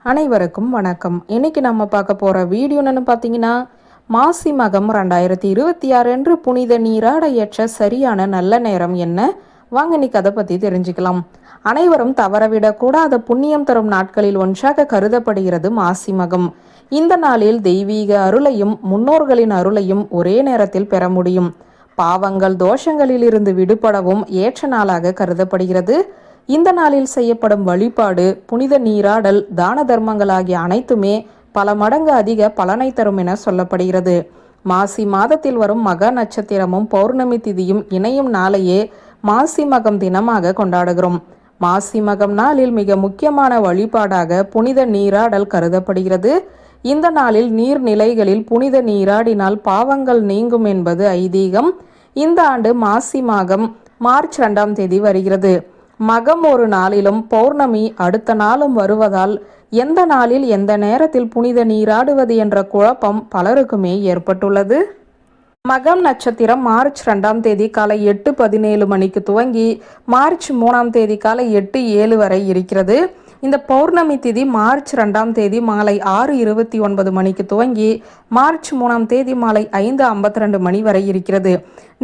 அனைவருக்கும் வணக்கம். இன்னைக்கு நம்ம பார்க்க போற வீடியோ என்னன்னு பார்த்தீங்கன்னா, மாசி மகம் 2026 என்று புனித நீராட ஏற்ற சரியான நல்ல நேரம் என்ன? வாங்க இன்னைக்கு அதை பத்தி தெரிஞ்சுக்கலாம். அனைவரும் தவறவிடக்கூடாத புண்ணியம் தரும் நாட்களில் ஒன்றாக கருதப்படுகிறது மாசி மகம். இந்த நாளில் தெய்வீக அருளையும் முன்னோர்களின் அருளையும் ஒரே நேரத்தில் பெற முடியும். பாவங்கள் தோஷங்களில் இருந்து விடுபடவும் ஏற்ற நாளாக கருதப்படுகிறது. இந்த நாளில் செய்யப்படும் வழிபாடு, புனித நீராடல், தான தர்மங்கள் ஆகிய அனைத்துமே பல மடங்கு அதிக பலனை தரும் என சொல்லப்படுகிறது. மாசி மாதத்தில் வரும் மக நட்சத்திரமும் பௌர்ணமி திதியும் இணையும் நாளையே மாசி மகம் தினமாக கொண்டாடுகிறோம். மாசி மகம் நாளில் மிக முக்கியமான வழிபாடாக புனித நீராடல் கருதப்படுகிறது. இந்த நாளில் நீர்நிலைகளில் புனித நீராடினால் பாவங்கள் நீங்கும் என்பது ஐதீகம். இந்த ஆண்டு மாசி மாதம் மார்ச் 2ஆம் தேதி வருகிறது. மகம் ஒரு நாளிலும் பௌர்ணமி அடுத்த நாளும் வருவதால் எந்த நாளில் எந்த நேரத்தில் புனித நீராடுவது என்ற குழப்பம் பலருக்குமே ஏற்பட்டுள்ளது. மகம் நட்சத்திரம் மார்ச் 2ஆம் தேதி காலை 8:17 மணிக்கு துவங்கி மார்ச் 3ஆம் தேதி காலை 8:07 வரை இருக்கிறது. இந்த பௌர்ணமி திதி மார்ச் 2ஆம் தேதி மாலை 6:29 மணிக்கு துவங்கி மார்ச் 3ஆம் தேதி மாலை 5:52 மணி வரை இருக்கிறது.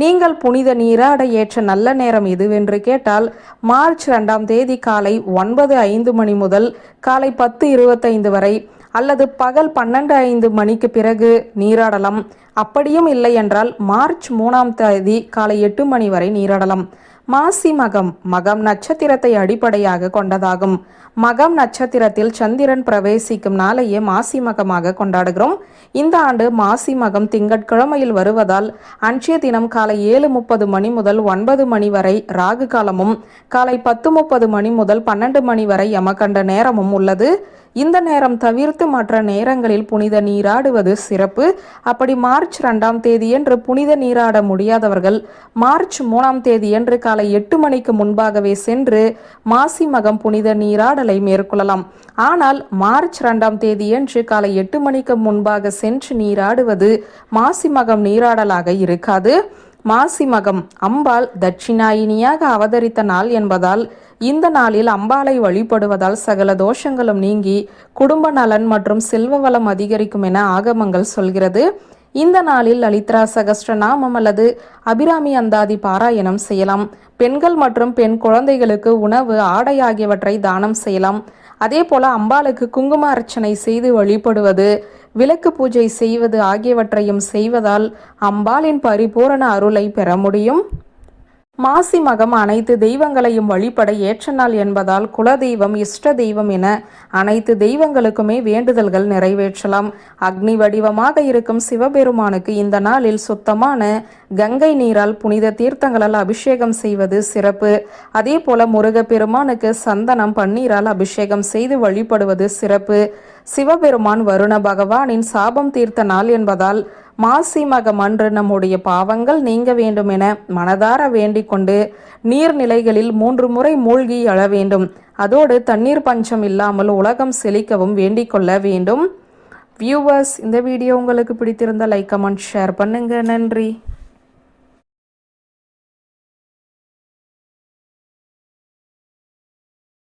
நீங்கள் புனித நீராட ஏற்ற நல்ல நேரம் எதுவென்று கேட்டால், மார்ச் 2ஆம் தேதி காலை 9:05 மணி முதல் காலை 10:25 வரை அல்லது பகல் 12:05 மணிக்கு பிறகு நீராடலாம். அப்படியும் இல்லை என்றால் மார்ச் 3ஆம் தேதி காலை 8 மணி வரை நீராடலாம். மாசி மகம் மகம் நட்சத்திரத்தை அடிப்படையாக கொண்டதாகும். மகம் நட்சத்திரத்தில் சந்திரன் பிரவேசிக்கும் நாளையே மாசி மகமாக கொண்டாடுகிறோம். இந்த ஆண்டு மாசி மகம் திங்கட்கிழமையில் வருவதால் அன்றைய தினம் காலை 7:30 மணி முதல் 9 மணி வரை ராகு காலமும், காலை 10:30 மணி முதல் 12 மணி வரை யமகண்ட நேரமும் உள்ளது. இந்த நேரம் தவிர்த்து மற்ற நேரங்களில் புனித நீராடுவது சிறப்பு. அப்படி மார்ச் 2ஆம் தேதியன்று புனித நீராட முடியாதவர்கள் மார்ச் 3ஆம் தேதியன்று காலை 8 மணிக்கு முன்பாகவே சென்று மாசி மகம் புனித நீராடலை மேற்கொள்ளலாம். ஆனால் மார்ச் 2ஆம் தேதியன்று காலை 8 மணிக்கு முன்பாக சென்று நீராடுவது மாசி மகம் நீராடலாக இருக்காது. மாசி மகம் அம்பாள் தட்சிணாயினியாக அவதரித்த நாள் என்பதால் இந்த நாளில் அம்பாளை வழிபடுவதால் சகல தோஷங்களும் நீங்கி குடும்ப நலன் மற்றும் செல்வ வளம் அதிகரிக்கும் என ஆகமங்கள் சொல்கிறது. இந்த நாளில் லலித்ரா சகஸ்ர நாமம் அல்லது அபிராமி அந்தாதி பாராயணம் செய்யலாம். பெண்கள் மற்றும் பெண் குழந்தைகளுக்கு உணவு, ஆடை ஆகியவற்றை தானம் செய்யலாம். அதே போல அம்பாளுக்கு குங்கும அர்ச்சனை செய்து வழிபடுவது, விளக்கு பூஜை செய்வது ஆகியவற்றையும் செய்வதால் அம்பாளின் பரிபூரண அருளை பெற முடியும். மாசி மகம் அனைத்து தெய்வங்களையும் வழிபட ஏற்ற நாள் என்பதால் குலதெய்வம், இஷ்ட தெய்வம் என அனைத்து தெய்வங்களுக்குமே வேண்டுதல்கள் நிறைவேற்றலாம். அக்னி வடிவமாக இருக்கும் சிவபெருமானுக்கு இந்த நாளில் சுத்தமான கங்கை நீரால் புனித தீர்த்தங்களால் அபிஷேகம் செய்வது சிறப்பு. அதே போல முருகப்பெருமானுக்கு சந்தனம், பன்னீரால் அபிஷேகம் செய்து வழிபடுவது சிறப்பு. சிவபெருமான் வருண பகவானின் சாபம் தீர்த்த நாள் என்பதால் மாசி மகம் அன்று நம்முடைய பாவங்கள் நீங்க வேண்டும் என மனதார வேண்டிக் கொண்டு நீர்நிலைகளில் 3 முறை மூழ்கி எழ வேண்டும். அதோடு தண்ணீர் பஞ்சம் இல்லாமல் உலகம் செழிக்கவும் வேண்டிக் கொள்ள வேண்டும். வியூவர்ஸ், இந்த வீடியோ உங்களுக்கு பிடித்திருந்தால் லைக், கமெண்ட், ஷேர் பண்ணுங்க. நன்றி.